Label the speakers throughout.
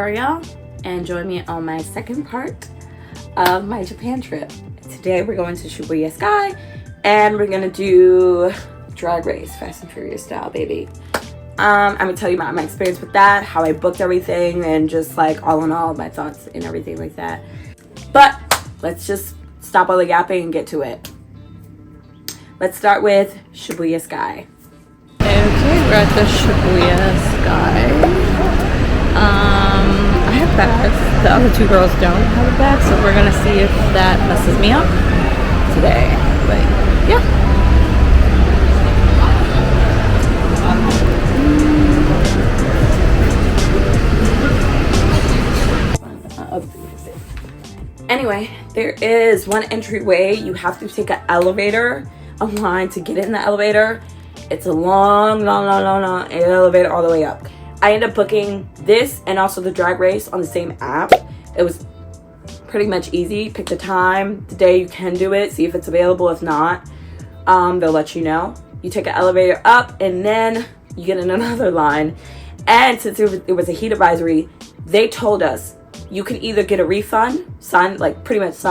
Speaker 1: Ariel, and join me on my second part of my Japan trip. Today we're going to Shibuya Sky and we're gonna do drag race, Fast and Furious style, baby. I'm gonna tell you about my experience with that, how I booked everything, and just like all in all my thoughts and everything like that. But let's just stop all the yapping and get to it. Let's start with Shibuya Sky. Okay, we're at the Shibuya Sky. I have bags. The other two girls don't have a bag, so we're gonna see if that messes me up today. But yeah. Anyway, there is one entryway. You have to take an elevator, a line to get in the elevator. It's a long elevator all the way up. I ended up booking this and also the drag race on the same app. It was pretty much easy. Pick the time, the day you can do it, see if it's available. If not, they'll let you know. You take an elevator up and then you get in another line. And since it was a heat advisory, they told us you can either get a refund, pretty much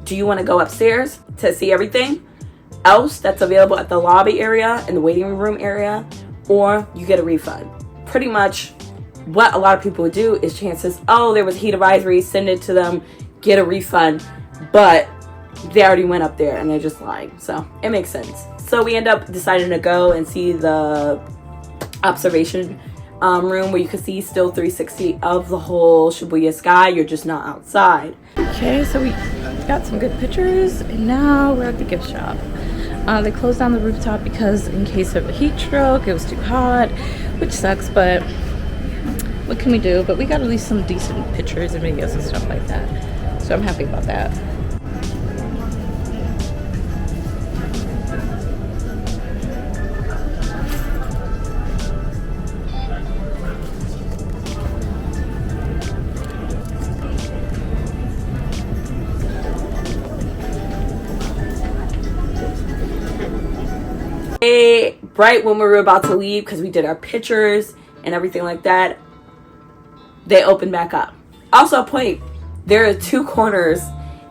Speaker 1: do you want to go upstairs to see everything else that's available at the lobby area and the waiting room area, or you get a refund. Pretty much what a lot of people would do is chances, oh, there was a heat advisory, send it to them, get a refund, but they already went up there and they're just lying. So it makes sense. So we end up deciding to go and see the observation room where you can see still 360 of the whole Shibuya Sky. You're just not outside. Okay, so we got some good pictures and now we're at the gift shop. They closed down the rooftop because in case of a heat stroke, it was too hot, which sucks, but what can we do? But we got at least some decent pictures and videos and stuff like that. So I'm happy about that. Right when we were about to leave, because we did our pictures and everything like that, they opened back up. Also a point, there are two corners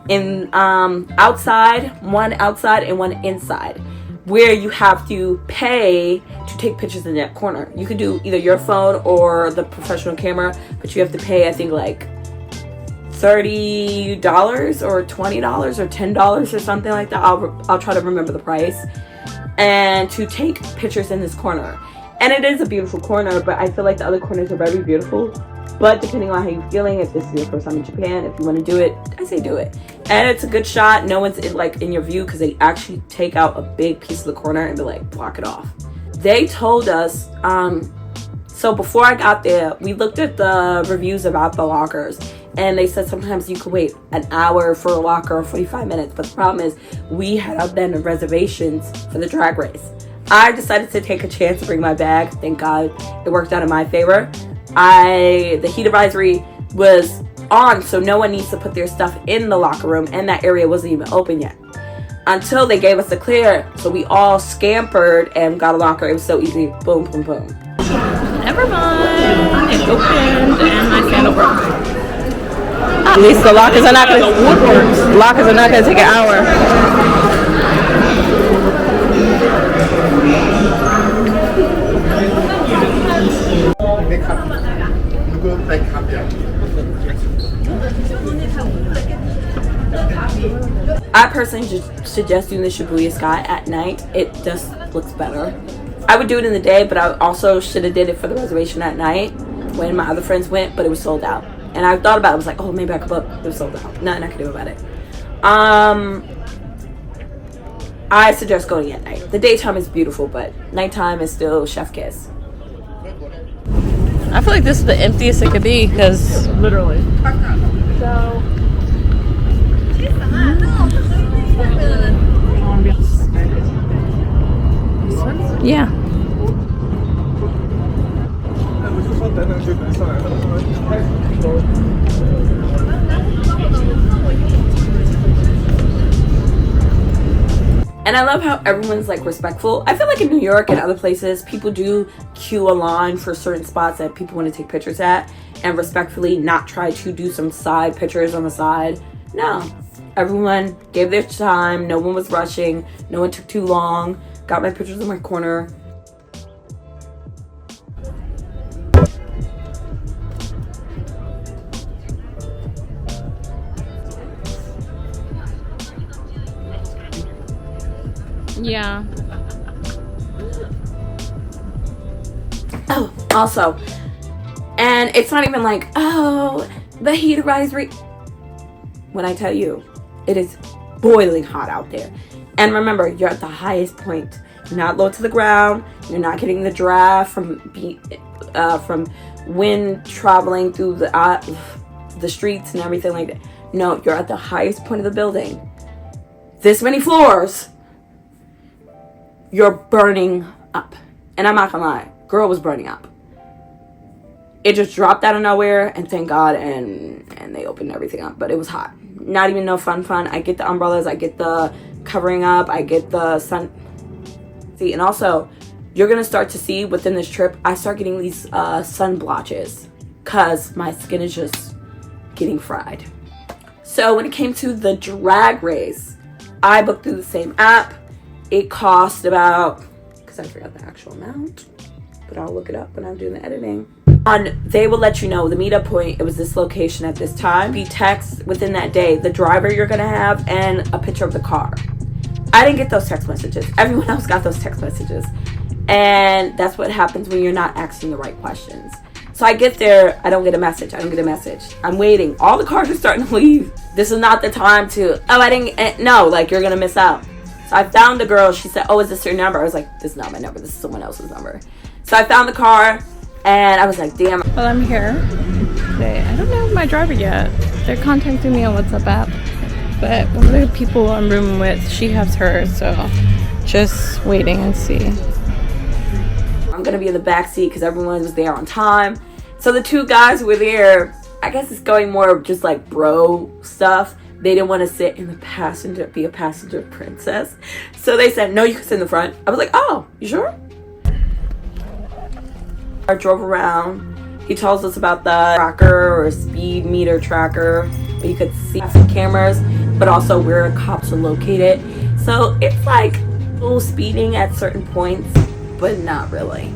Speaker 1: in outside, one outside and one inside, where you have to pay to take pictures in that corner. You can do either your phone or the professional camera, but you have to pay, I think, like $30 or $20 or $10 or something like that. I'll try to remember the price. And to take pictures in this corner. And it is a beautiful corner, but I feel like the other corners are very beautiful. But depending on how you're feeling, if this is your first time in Japan, if you want to do it, I say do it. And it's a good shot. No one's in your view because they actually take out a big piece of the corner and be block it off. They told us, so before I got there, we looked at the reviews about the lockers. And they said sometimes you could wait an hour for a locker or 45 minutes. But the problem is we had been reservations for the drag race. I decided to take a chance to bring my bag. Thank God it worked out in my favor. The heat advisory was on, so no one needs to put their stuff in the locker room. And that area wasn't even open yet. Until they gave us the clear. So we all scampered and got a locker. It was so easy. Boom, boom, boom. Never mind. It opened and my sandal broke. At least the lockers are not going to take an hour. I personally just suggest doing the Shibuya Sky at night. It just looks better. I would do it in the day, but I also should have did it for the reservation at night when my other friends went, but it was sold out. And I thought about it. I was like, oh, maybe I could book. It was sold out. Nothing I could do about it. I suggest going at night. The daytime is beautiful, but nighttime is still chef kiss. I feel like this is the emptiest it could be because literally. So. Yeah. And I love how everyone's like respectful. I feel like in New York and other places, people do queue a line for certain spots that people want to take pictures at. and respectfully not try to do some side pictures on the side. No, everyone gave their time. No one was rushing. No one took too long. Got my pictures in my corner.
Speaker 2: Yeah.
Speaker 1: Oh, also, and it's not even like, oh, the heat of rise. When I tell you, it is boiling hot out there. And remember, you're at the highest point. You're not low to the ground. You're not getting the draft from wind traveling through the streets and everything like that. No, you're at the highest point of the building. This many floors. You're burning up. And I'm not gonna lie, girl was burning up. It just dropped out of nowhere, and thank God, and they opened everything up. But it was hot. Not even no fun. I get the umbrellas, I get the covering up, I get the sun. See, and also, you're gonna start to see within this trip, I start getting these sun blotches, cause my skin is just getting fried. So when it came to the drag race, I booked through the same app. It cost about, because I forgot the actual amount, but I'll look it up when I'm doing the editing. They will let you know the meetup point, it was this location at this time. Be text within that day, the driver you're gonna have, and a picture of the car. I didn't get those text messages. Everyone else got those text messages. And that's what happens when you're not asking the right questions. So I get there, I don't get a message. I'm waiting. All the cars are starting to leave. This is not the time to, no, like, you're gonna miss out. So I found the girl. She said, oh, is this your number? I was like, this is not my number. This is someone else's number. So I found the car, and I was like, damn.
Speaker 2: Well, I'm here today. I don't know my driver yet. They're contacting me on WhatsApp app. But one of the people I'm rooming with, she has hers. So just waiting and see.
Speaker 1: I'm going to be in the back seat because everyone was there on time. So the two guys who were there, I guess it's going more of just like bro stuff. They didn't want to sit in the passenger, be a passenger princess. So they said, no, you can sit in the front. I was like, oh, you sure? I drove around. He tells us about the tracker or speed meter tracker. Where you could see cameras, but also where cops are located. So it's like a little speeding at certain points, but not really.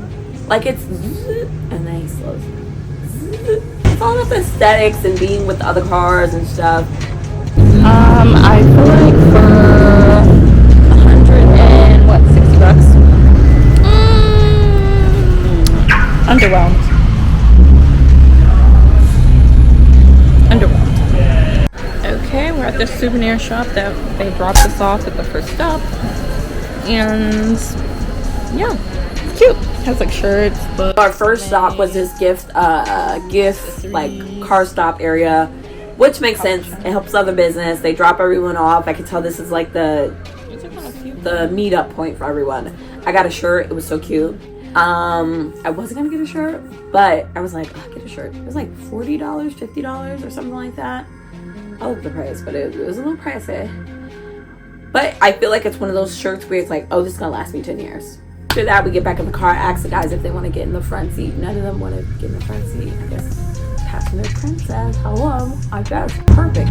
Speaker 1: Like it's and then he slows. It's all about the aesthetics and being with the other cars and stuff.
Speaker 2: I feel like for $60. Underwhelmed. Okay, we're at this souvenir shop that they dropped us off at the first stop. And yeah, it's cute. It has like shirts, books.
Speaker 1: Our first stop was this gift like car stop area, which makes sense. It helps other business. They drop everyone off. I could tell this is like the meetup point for everyone. I got a shirt. It was so cute. I wasn't gonna get a shirt, but I was like, I'll get a shirt. It was like $40, $50 or something like that. I looked at the price, but it was a little pricey. But I feel like it's one of those shirts where it's like, oh, this is gonna last me 10 years. After that, we get back in the car, ask the guys if they want to get in the front seat. None of them want to get in the front seat. I guess passenger princess, hello, I guess, perfect.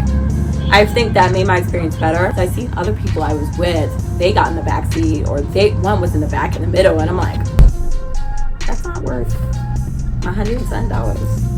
Speaker 1: I think that made my experience better. I seen other people I was with, they got in the back seat, or one was in the back in the middle, and I'm like, that's not worth $107.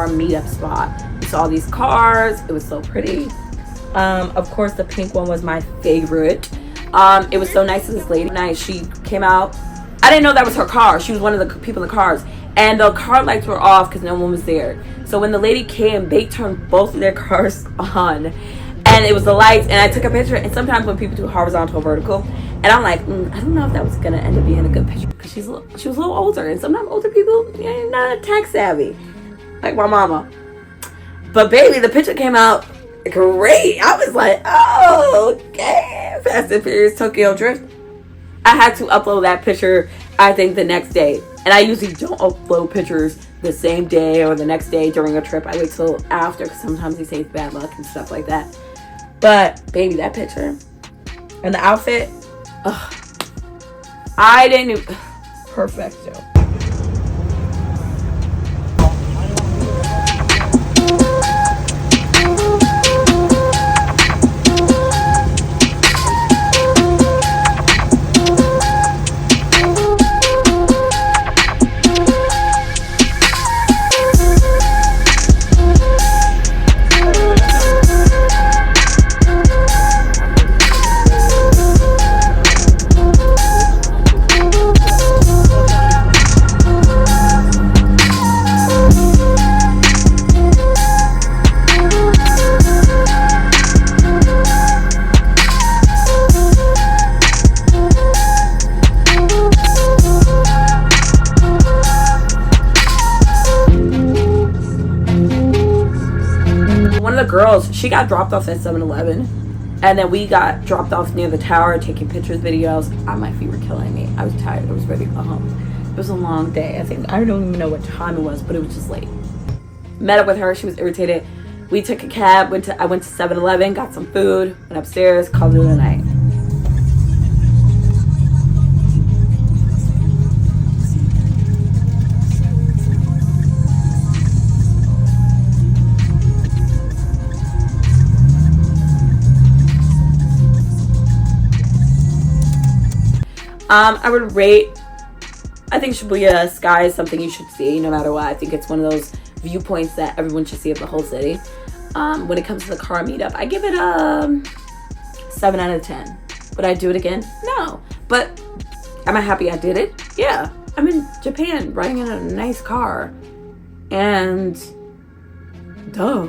Speaker 1: car meetup spot. We saw these cars. It was so pretty. Of course, the pink one was my favorite. It was so nice of this lady. Nice. She came out. I didn't know that was her car. She was one of the people in the cars. And the car lights were off because no one was there. So when the lady came, they turned both of their cars on. And it was the lights. And I took a picture. And sometimes when people do horizontal or vertical, and I'm like, I don't know if that was going to end up being a good picture. Because she was a little older. And sometimes older people, not tech savvy. Like my mama. But baby, the picture came out great. I was like, oh, okay. Fast and Furious Tokyo Drift. I had to upload that picture, I think, the next day. And I usually don't upload pictures the same day or the next day during a trip. I wait till after because sometimes they say it's bad luck and stuff like that. But, baby, that picture and the outfit, I didn't even... Perfecto. Girls, she got dropped off at 7-Eleven, and then we got dropped off near the tower taking pictures, videos. My feet were killing me. I was tired. I was ready to go home. It was a long day. I don't even know what time it was, but it was just late. Met up with her. She was irritated. We took a cab. I went to 7-Eleven, got some food, went upstairs, called it a night. I would rate, I think Shibuya Sky is something you should see no matter what. I think it's one of those viewpoints that everyone should see of the whole city. When it comes to the car meetup, I give it a 7 out of 10. Would I do it again? No. But am I happy I did it? Yeah. I'm in Japan riding in a nice car. And duh.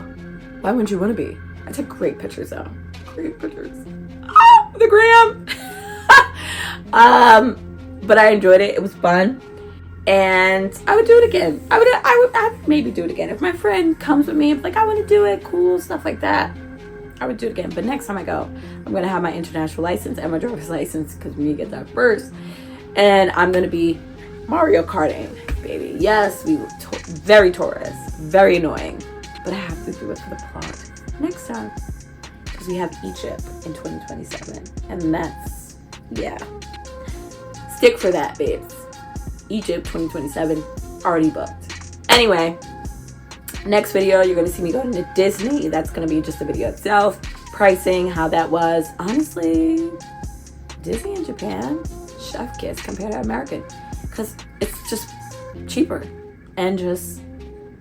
Speaker 1: Why wouldn't you want to be? I took great pictures though. Great pictures. Ah, the gram. But I enjoyed it. It was fun, and I would do it again. I would maybe do it again if my friend comes with me. Like, I want to do it, cool stuff like that. I would do it again. But next time I go, I'm gonna have my international license and my driver's license because we get that first, and I'm gonna be Mario Karting, baby. Yes, we were very tourist, very annoying, but I have to do it for the plot next time because we have Egypt in 2027, and that's stick for that, babes. Egypt 2027 already booked. Anyway, next video you're gonna see me going to Disney. That's gonna be just a video itself, pricing, how that was. Honestly, Disney in Japan, chef kiss compared to American, because it's just cheaper and just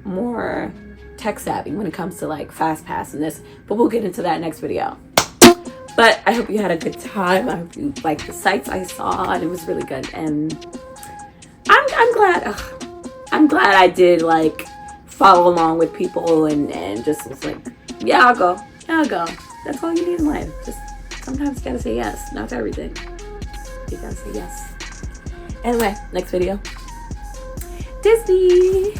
Speaker 1: more tech savvy when it comes to like fast pass and this, but we'll get into that next video. But I hope you had a good time. I hope you liked the sights I saw, and it was really good. And I'm glad. I'm glad I did like follow along with people and just was like, yeah, I'll go. Yeah, I'll go. That's all you need in life. Just sometimes you gotta say yes, not to everything. You gotta say yes. Anyway, next video. Disney.